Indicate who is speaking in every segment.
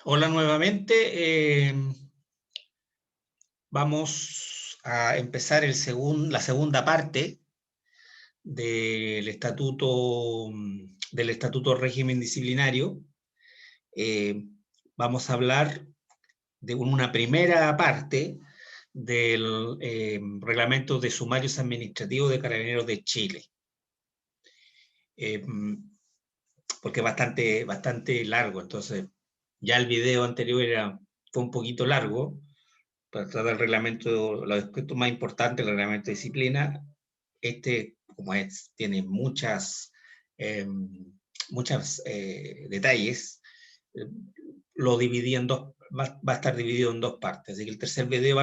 Speaker 1: Hola nuevamente. Vamos a empezar la segunda parte del Estatuto Régimen Disciplinario. Vamos a hablar de una primera parte del Reglamento de Sumarios Administrativos de Carabineros de Chile. Porque es bastante largo, entonces ya el video anterior fue un poquito largo, para tratar el reglamento, los aspectos más importantes del reglamento de disciplina. Tiene muchos detalles, lo dividí en dos, va a estar dividido en dos partes, así que el tercer video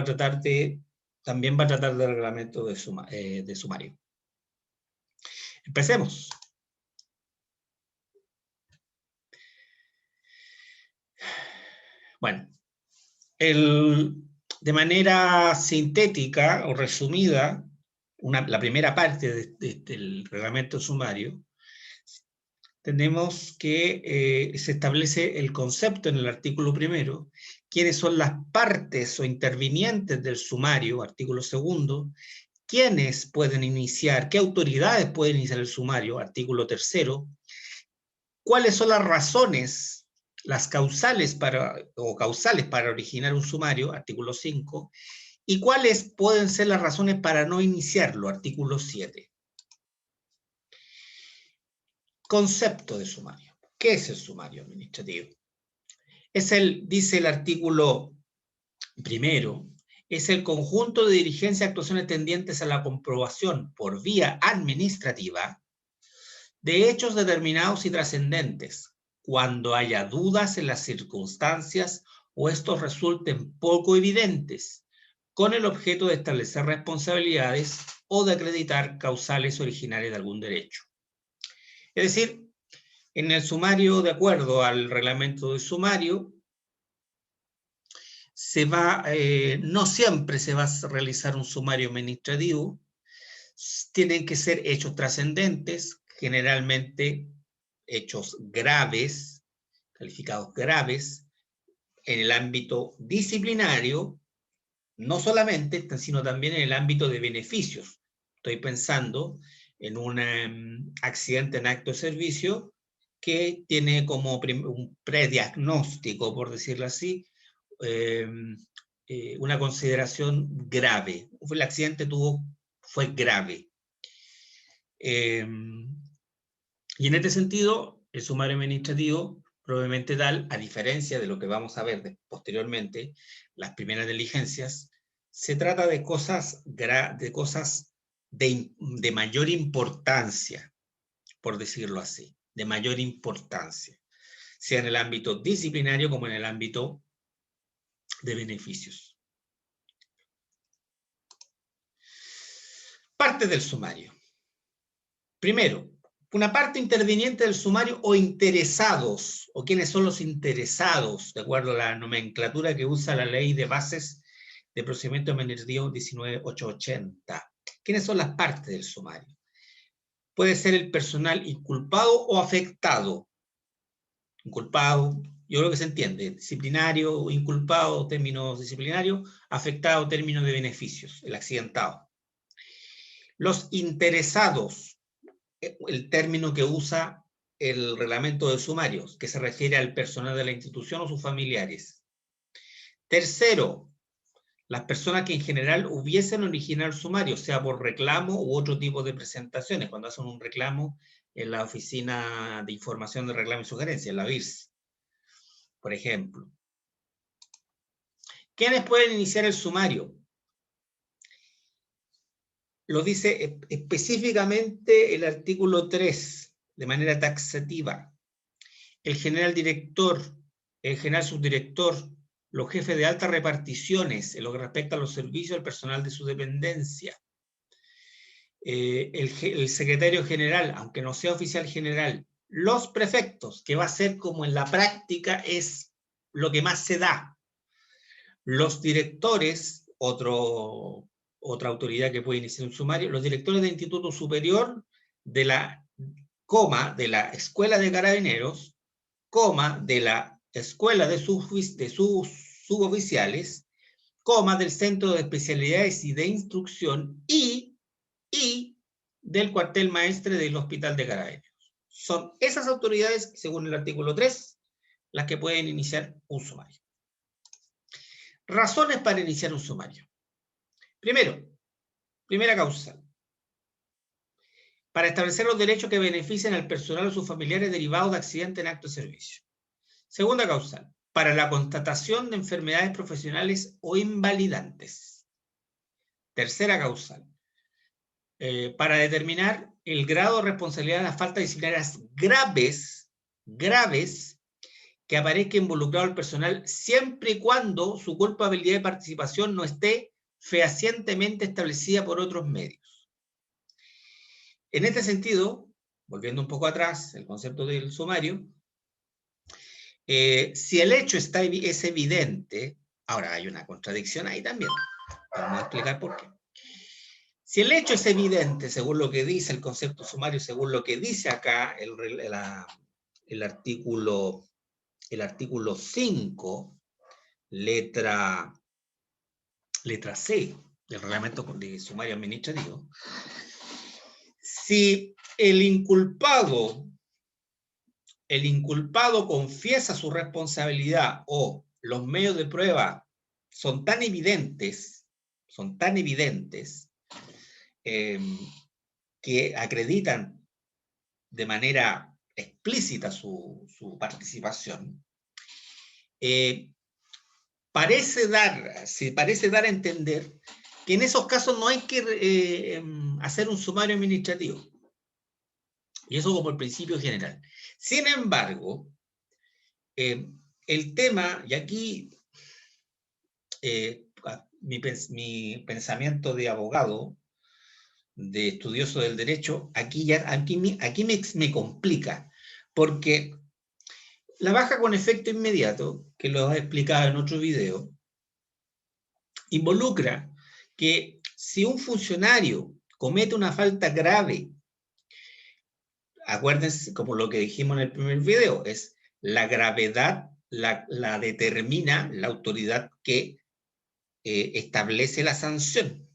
Speaker 1: también va a tratar del reglamento de sumario. Empecemos. Bueno, de manera sintética o resumida, la primera parte del reglamento sumario, tenemos que se establece el concepto en el artículo primero, quiénes son las partes o intervinientes del sumario, artículo segundo, quiénes pueden iniciar, qué autoridades pueden iniciar el sumario, artículo tercero, cuáles son las razones, las causales para originar un sumario, artículo 5, y cuáles pueden ser las razones para no iniciarlo, artículo 7. Concepto de sumario. ¿Qué es el sumario administrativo? Dice el artículo primero, es el conjunto de diligencias y actuaciones tendientes a la comprobación por vía administrativa de hechos determinados y trascendentes, cuando haya dudas en las circunstancias o estos resulten poco evidentes, con el objeto de establecer responsabilidades o de acreditar causales originarias de algún derecho. Es decir, en el sumario, de acuerdo al reglamento de sumario, no siempre se va a realizar un sumario administrativo, tienen que ser hechos trascendentes, generalmente hechos graves, calificados graves, en el ámbito disciplinario, no solamente, sino también en el ámbito de beneficios. Estoy pensando en un accidente en acto de servicio que tiene como un prediagnóstico, por decirlo así, una consideración grave. El accidente fue grave. Y en este sentido, el sumario administrativo, probablemente tal, a diferencia de lo que vamos a ver posteriormente, las primeras diligencias, se trata de cosas de mayor importancia, por decirlo así, de mayor importancia, sea en el ámbito disciplinario como en el ámbito de beneficios. Parte del sumario. Primero, una parte interviniente del sumario o interesados, o quiénes son los interesados, de acuerdo a la nomenclatura que usa la Ley de Bases de Procedimiento Administrativo 19880. ¿Quiénes son las partes del sumario? Puede ser el personal inculpado o afectado. Inculpado, yo creo que se entiende, disciplinario, inculpado, términos disciplinarios, afectado, términos de beneficios, el accidentado. Los interesados, el término que usa el reglamento de sumarios, que se refiere al personal de la institución o sus familiares. Tercero, las personas que en general hubiesen originado el sumario, sea por reclamo u otro tipo de presentaciones, cuando hacen un reclamo en la Oficina de Información de Reclamo y Sugerencia, la OIRS, por ejemplo. ¿Quiénes pueden iniciar el sumario? Lo dice específicamente el artículo 3, de manera taxativa. El general director, el general subdirector, los jefes de altas reparticiones en lo que respecta a los servicios del personal de su dependencia, el secretario general, aunque no sea oficial general, los prefectos, que va a ser como en la práctica es lo que más se da, los directores, otra autoridad que puede iniciar un sumario, los directores del Instituto Superior de la Escuela de Carabineros, de la escuela de sus suboficiales, coma, del Centro de Especialidades y de Instrucción y del cuartel maestre del Hospital de Carabineros. Son esas autoridades, según el artículo 3, las que pueden iniciar un sumario. Razones para iniciar un sumario. Primero, primera causal. Para establecer los derechos que beneficien al personal o sus familiares derivados de accidente en acto de servicio. Segunda causal. Para la constatación de enfermedades profesionales o invalidantes. Tercera causal. Para determinar el grado de responsabilidad de las faltas disciplinarias graves, que aparezca involucrado el personal siempre y cuando su culpabilidad de participación no esté fehacientemente establecida por otros medios. En este sentido, volviendo un poco atrás, el concepto del sumario, si el hecho es evidente, ahora hay una contradicción ahí también, vamos a explicar por qué. Si el hecho es evidente, según lo que dice el concepto sumario, según lo que dice acá el artículo 5, letra C del reglamento de sumario administrativo, si el inculpado confiesa su responsabilidad o los medios de prueba son tan evidentes, que acreditan de manera explícita su participación, parece dar a entender que en esos casos no hay que hacer un sumario administrativo. Y eso como el principio general. Sin embargo, el tema, y aquí mi pensamiento de abogado, de estudioso del derecho, aquí me complica, porque la baja con efecto inmediato, que lo he explicado en otro video, involucra que si un funcionario comete una falta grave, acuérdense, como lo que dijimos en el primer video, es la gravedad, la determina la autoridad que establece la sanción.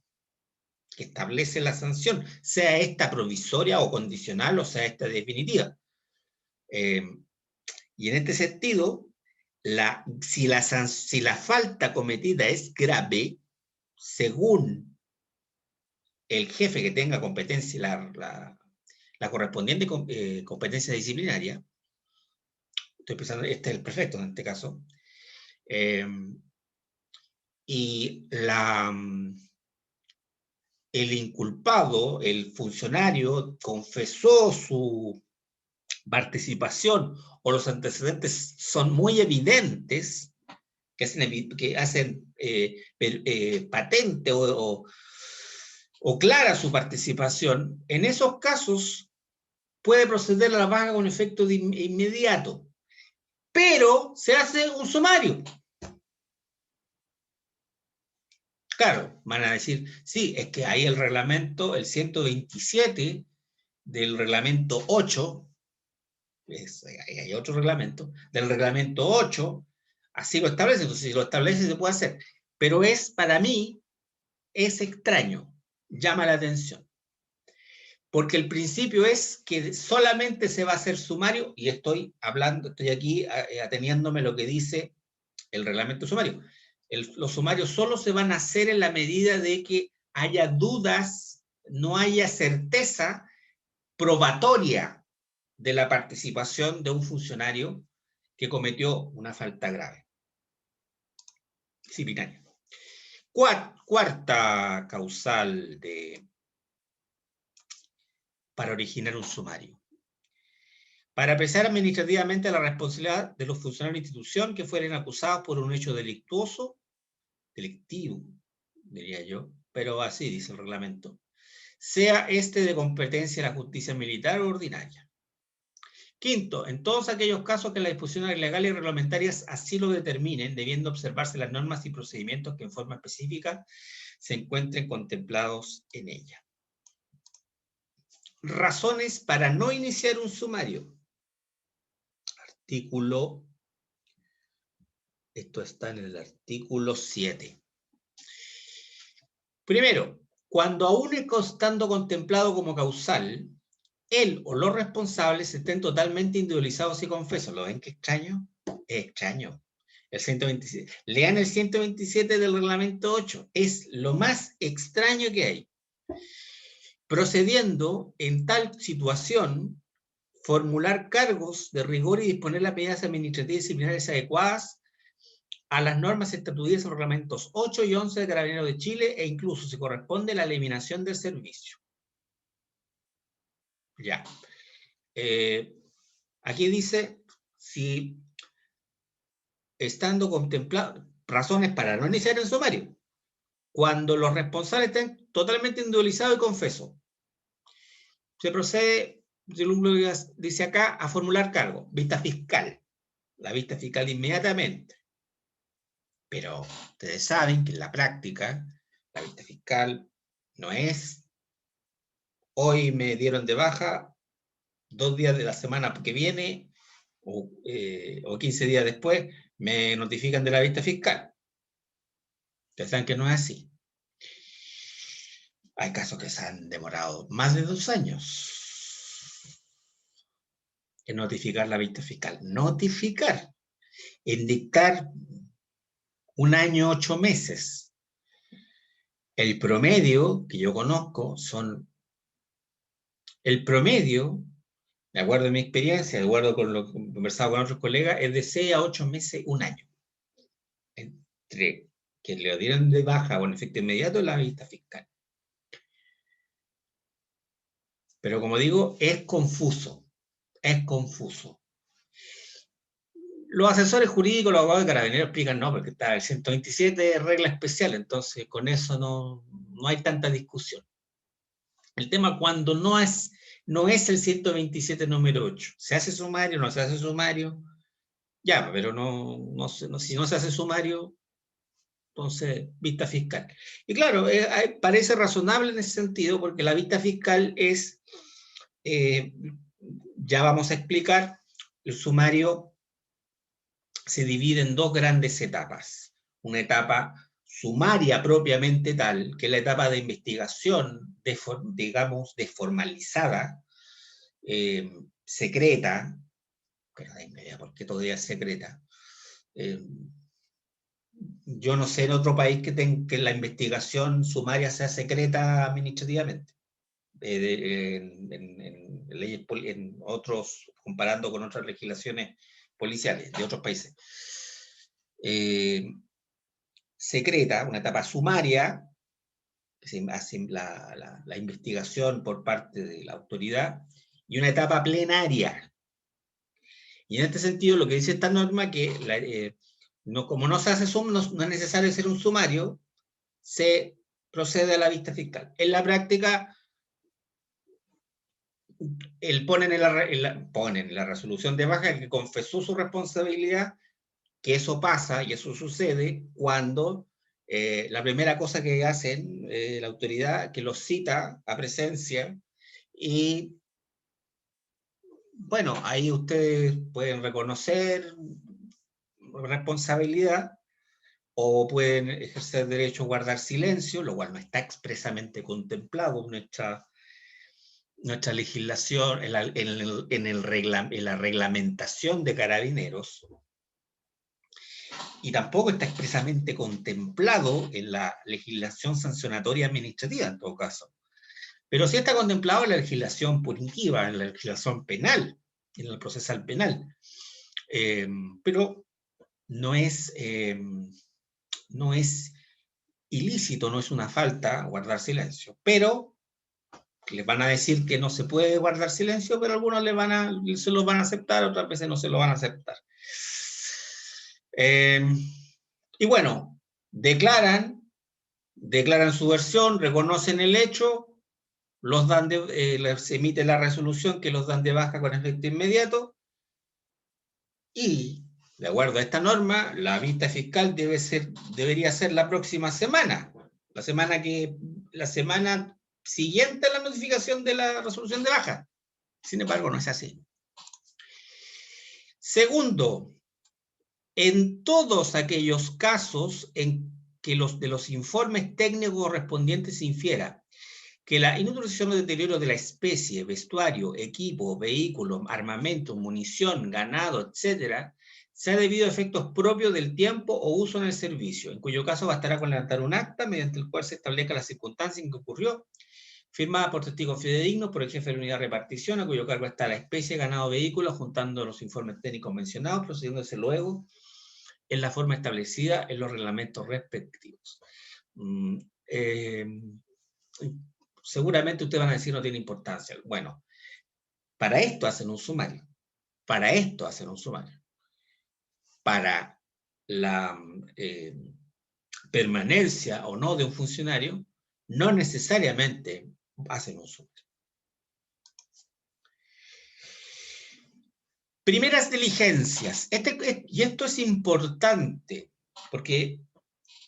Speaker 1: Sea esta provisoria o condicional, o sea esta definitiva. Y en este sentido, si la falta cometida es grave, según el jefe que tenga competencia, la correspondiente competencia disciplinaria, estoy pensando, este es el prefecto en este caso, y el inculpado, el funcionario, confesó su participación o los antecedentes son muy evidentes, que hacen patente o clara su participación, en esos casos puede proceder a la baja con efecto inmediato, pero se hace un sumario. Claro, van a decir, sí, es que ahí el reglamento, el 127 del reglamento 8, hay otro reglamento, del reglamento 8, así lo establece, entonces si lo establece se puede hacer, pero para mí, es extraño, llama la atención, porque el principio es que solamente se va a hacer sumario, y estoy aquí ateniéndome a lo que dice el reglamento sumario. Los sumarios solo se van a hacer en la medida de que haya dudas, no haya certeza probatoria de la participación de un funcionario que cometió una falta grave disciplinaria. Cuarta causal para originar un sumario. Para apreciar administrativamente la responsabilidad de los funcionarios de la institución que fueren acusados por un hecho delictivo, diría yo, pero así dice el reglamento, sea este de competencia de la justicia militar o ordinaria. Quinto, en todos aquellos casos que las disposiciones legales y reglamentarias así lo determinen, debiendo observarse las normas y procedimientos que en forma específica se encuentren contemplados en ella. Razones para no iniciar un sumario. Artículo Esto está en el artículo 7. Primero, cuando aún estando contemplado como causal, él o los responsables estén totalmente individualizados y confesos. ¿Lo ven qué extraño? Es extraño. El 127. Lean el 127 del reglamento 8. Es lo más extraño que hay. Procediendo en tal situación, formular cargos de rigor y disponer las medidas administrativas y disciplinarias adecuadas a las normas estatutarias en los reglamentos 8 y 11 de Carabineros de Chile, e incluso se corresponde la eliminación del servicio. Ya. Aquí dice, si estando contemplado, razones para no iniciar el sumario, cuando los responsables estén totalmente individualizados y confesos, se procede, dice acá, a formular cargo, vista fiscal, la vista fiscal inmediatamente. Pero ustedes saben que en la práctica, la vista fiscal no es, hoy me dieron de baja, 2 días de la semana que viene, o 15 días después, me notifican de la vista fiscal. Ustedes saben que no es así. Hay casos que se han demorado más de 2 años en notificar la vista fiscal. Notificar, en dictar 1 año, 8 meses. El promedio que yo conozco son, el promedio, de acuerdo a mi experiencia, de acuerdo con lo que he conversado con otros colegas, es de 6 a 8 meses, 1 año. Entre que le dieron de baja o en efecto inmediato la vista fiscal. Pero como digo, es confuso. Es confuso. Los asesores jurídicos, los abogados de Carabineros explican, no, porque está el 127 es regla especial, entonces con eso no hay tanta discusión. El tema cuando no es el 127 número 8. ¿Se hace sumario, no se hace sumario? Ya, pero si no se hace sumario, entonces vista fiscal. Y claro, parece razonable en ese sentido, porque la vista fiscal es, ya vamos a explicar, el sumario se divide en 2 grandes etapas. Una etapa sumaria propiamente tal, que es la etapa de investigación, digamos, desformalizada, secreta, pero de inmediato, porque todavía es secreta. Yo no sé en otro país que la investigación sumaria sea secreta administrativamente. En leyes, en otros, comparando con otras legislaciones policiales de otros países. Secreta, una etapa sumaria, que se hace la investigación por parte de la autoridad, y una etapa plenaria. Y en este sentido, lo que dice esta norma, que como no se hace no es necesario hacer un sumario, se procede a la vista fiscal. En la práctica, ponen en la resolución de baja que confesó su responsabilidad, que eso pasa y eso sucede cuando la primera cosa que hacen la autoridad, que los cita a presencia, y bueno, ahí ustedes pueden reconocer responsabilidad o pueden ejercer derecho a guardar silencio, lo cual no está expresamente contemplado en nuestra legislación, en la reglamentación de Carabineros, y tampoco está expresamente contemplado en la legislación sancionatoria administrativa, en todo caso. Pero sí está contemplado en la legislación punitiva, en la legislación penal, en el procesal penal. Pero no es ilícito, no es una falta guardar silencio. Pero les van a decir que no se puede guardar silencio, pero algunos se lo van a aceptar, otras veces no se lo van a aceptar. Y bueno, declaran su versión, reconocen el hecho, les emite la resolución que los dan de baja con efecto inmediato, y de acuerdo a esta norma, la vista fiscal debería ser la próxima semana, la semana siguiente a la notificación de la resolución de baja. Sin embargo, no es así. Segundo, en todos aquellos casos en que de los informes técnicos correspondientes se infiera que la inutilización o deterioro de la especie, vestuario, equipo, vehículo, armamento, munición, ganado, etc., sea debido a efectos propios del tiempo o uso en el servicio, en cuyo caso bastará con levantar un acta mediante el cual se establezca la circunstancia en que ocurrió, firmada por testigos fidedignos por el jefe de la unidad de repartición, a cuyo cargo está la especie, ganado, vehículo, juntando los informes técnicos mencionados, procediéndose luego en la forma establecida en los reglamentos respectivos. Seguramente ustedes van a decir no tiene importancia. Bueno, para esto hacen un sumario. Para esto hacen un sumario. Para la permanencia o no de un funcionario, no necesariamente hacen un sumario. Primeras diligencias. Y esto es importante, porque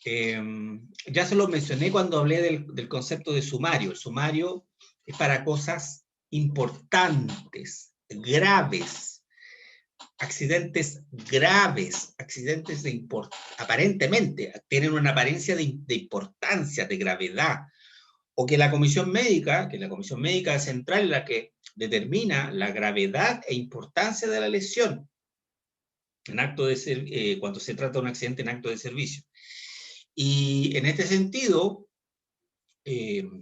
Speaker 1: ya se lo mencioné cuando hablé del concepto de sumario. El sumario es para cosas importantes, graves, accidentes graves, accidentes aparentemente tienen una apariencia de importancia, de gravedad, o que la comisión médica central es la que determina la gravedad e importancia de la lesión en acto de cuando se trata de un accidente en acto de servicio. Y en este sentido, el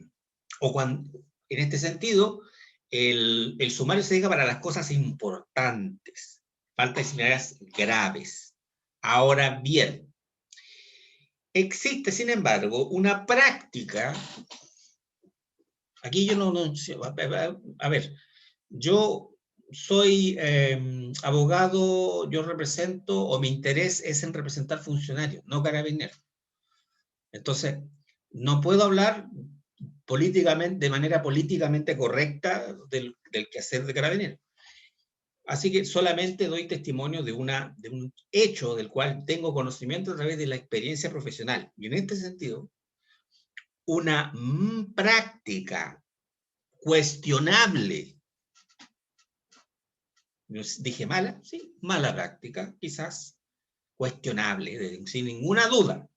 Speaker 1: sumario se dedica para las cosas importantes, faltas disciplinarias graves. Ahora bien, existe, sin embargo, una práctica. Aquí yo a ver, yo soy abogado, yo represento, o mi interés es en representar funcionarios, no carabineros. Entonces, no puedo hablar políticamente, de manera políticamente correcta del quehacer de carabineros. Así que solamente doy testimonio de un hecho del cual tengo conocimiento a través de la experiencia profesional. Y en este sentido, una práctica cuestionable, dije mala, sí, mala práctica, quizás cuestionable, sin ninguna duda,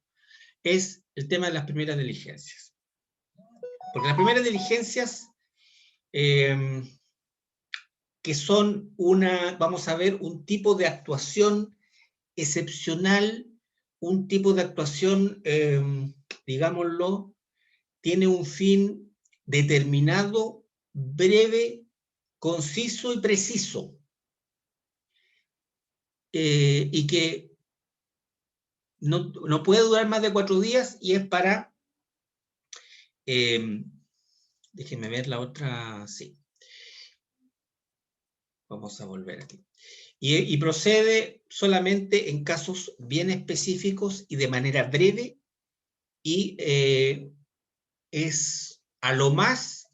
Speaker 1: es el tema de las primeras diligencias. Porque las primeras diligencias, que son vamos a ver, un tipo de actuación excepcional, un tipo de actuación, digámoslo, tiene un fin determinado, breve, conciso y preciso, y que no puede durar más de 4 días y es para, déjenme ver la otra, sí. Vamos a volver aquí. Y procede solamente en casos bien específicos y de manera breve, y a lo más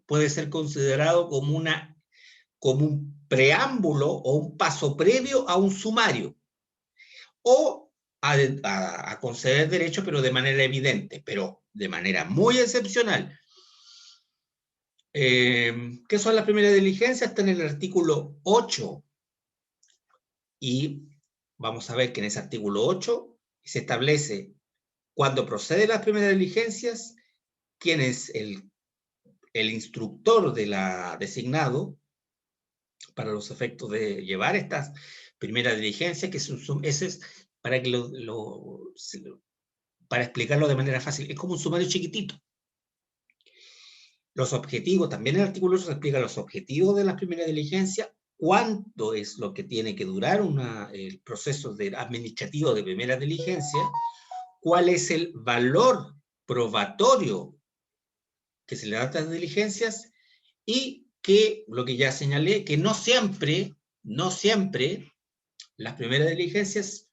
Speaker 1: puede ser considerado como un preámbulo o un paso previo a un sumario, o a conceder derecho, pero de manera evidente, pero de manera muy excepcional. ¿Qué son las primeras diligencias? Está en el artículo 8, y vamos a ver que en ese artículo 8 se establece cuando procede las primeras diligencias, quién es el instructor designado para los efectos de llevar estas primeras diligencias, que ese es para que para explicarlo de manera fácil, es como un sumario chiquitito. Los objetivos, también en el artículo 8 se explica los objetivos de las primeras diligencias, cuánto es lo que tiene que durar el proceso administrativo de primera diligencia, cuál es el valor probatorio que se le da a estas diligencias, y que, lo que ya señalé, que no siempre las primeras diligencias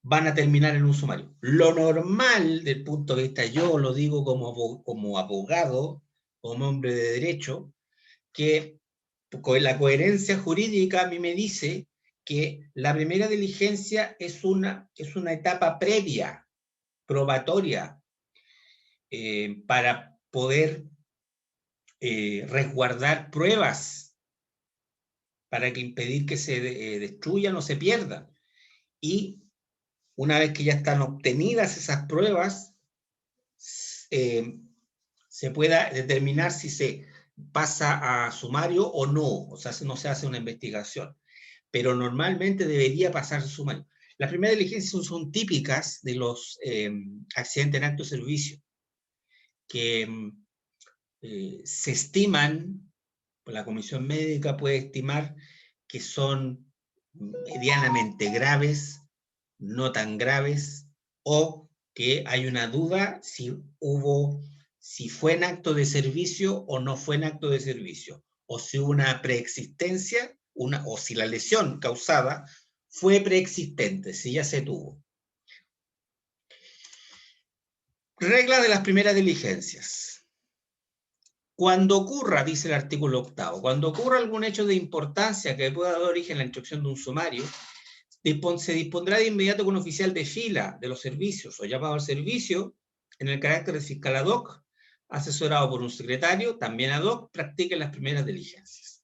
Speaker 1: van a terminar en un sumario. Lo normal, del punto de vista, yo lo digo como abogado, como hombre de derecho, que la coherencia jurídica a mí me dice que la primera diligencia es una etapa previa, probatoria, para poder resguardar pruebas, para impedir que se destruyan o se pierdan. y una vez que ya están obtenidas esas pruebas, se pueda determinar si se pasa a sumario o no, o sea, no se hace una investigación. Pero normalmente debería pasarse a sumario. Las primeras diligencias son típicas de los accidentes en acto de servicio, que se estiman, la comisión médica puede estimar que son medianamente graves, no tan graves, o que hay una duda si fue en acto de servicio o no fue en acto de servicio, o si hubo una preexistencia, o si la lesión causada fue preexistente, si ya se tuvo. Regla de las primeras diligencias. Cuando ocurra, dice el artículo 8º, cuando ocurra algún hecho de importancia que pueda dar origen a la instrucción de un sumario, se dispondrá de inmediato con un oficial de fila de los servicios o llamado al servicio, en el carácter de fiscal ad hoc, asesorado por un secretario, también ad hoc, practiquen las primeras diligencias.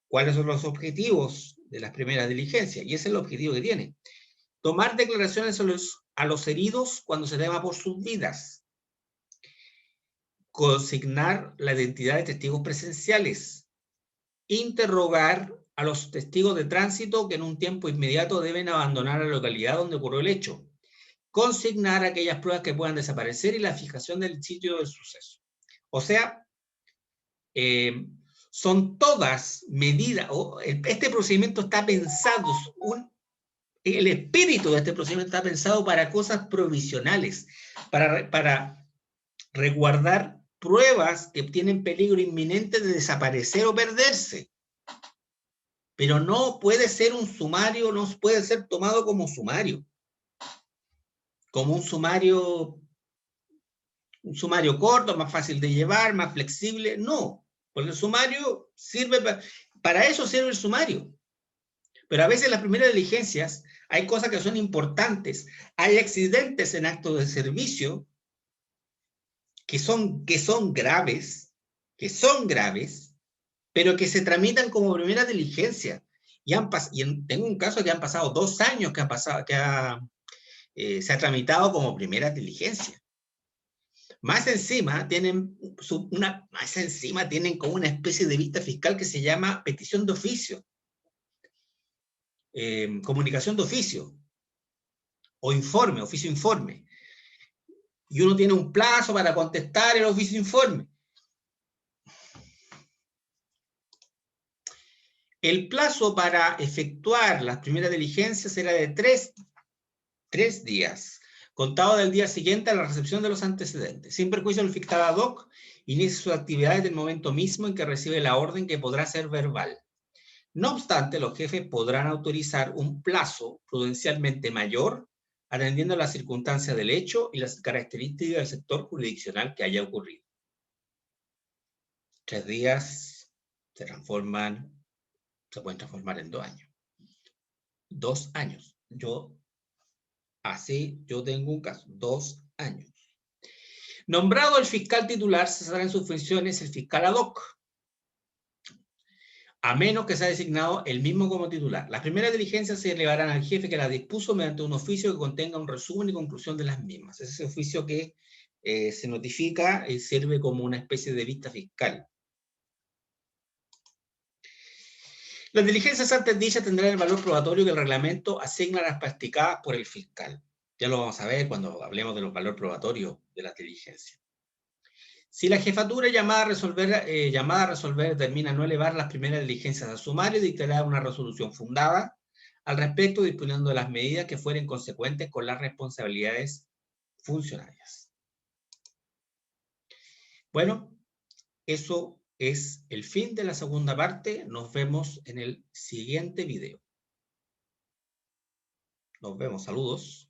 Speaker 1: ¿Cuáles son los objetivos de las primeras diligencias? Y ese es el objetivo que tiene. Tomar declaraciones a los heridos cuando se tema por sus vidas. Consignar la identidad de testigos presenciales. Interrogar a los testigos de tránsito que en un tiempo inmediato deben abandonar la localidad donde ocurrió el hecho. Consignar aquellas pruebas que puedan desaparecer y la fijación del sitio del suceso. O sea, son todas medidas, este procedimiento está pensado, el espíritu de este procedimiento está pensado para cosas provisionales, para resguardar pruebas que tienen peligro inminente de desaparecer o perderse. Pero no puede ser un sumario, no puede ser tomado como sumario. Como un sumario corto, más fácil de llevar, más flexible. No, porque el sumario sirve para eso sirve el sumario. Pero a veces las primeras diligencias hay cosas que son importantes. Hay accidentes en actos de servicio que son graves, pero que se tramitan como primera diligencia. Tengo un caso que han pasado 2 años se ha tramitado como primera diligencia. Más encima tienen como una especie de vista fiscal que se llama petición de oficio, comunicación de oficio, o informe, oficio informe. Y uno tiene un plazo para contestar el oficio informe. El plazo para efectuar las primeras diligencias era de 3 días, contado del día siguiente a la recepción de los antecedentes. Sin perjuicio, el fiscal ad hoc inicia sus actividades del momento mismo en que recibe la orden, que podrá ser verbal. No obstante, los jefes podrán autorizar un plazo prudencialmente mayor, atendiendo a las circunstancias del hecho y las características del sector jurisdiccional que haya ocurrido. 3 días se pueden transformar en 2 años. 2 años. Yo tengo un caso, 2 años. Nombrado el fiscal titular, cesará en sus funciones el fiscal ad hoc, a menos que sea designado el mismo como titular. Las primeras diligencias se elevarán al jefe que las dispuso mediante un oficio que contenga un resumen y conclusión de las mismas. Ese oficio que se notifica y sirve como una especie de vista fiscal. Las diligencias antes dichas tendrán el valor probatorio que el reglamento asigna a las practicadas por el fiscal. Ya lo vamos a ver cuando hablemos de los valores probatorios de las diligencias. Si la jefatura llamada a resolver determina no elevar las primeras diligencias a sumario, dictará una resolución fundada al respecto, disponiendo de las medidas que fueren consecuentes con las responsabilidades funcionarias. Bueno, eso es el fin de la segunda parte. Nos vemos en el siguiente video. Nos vemos, saludos.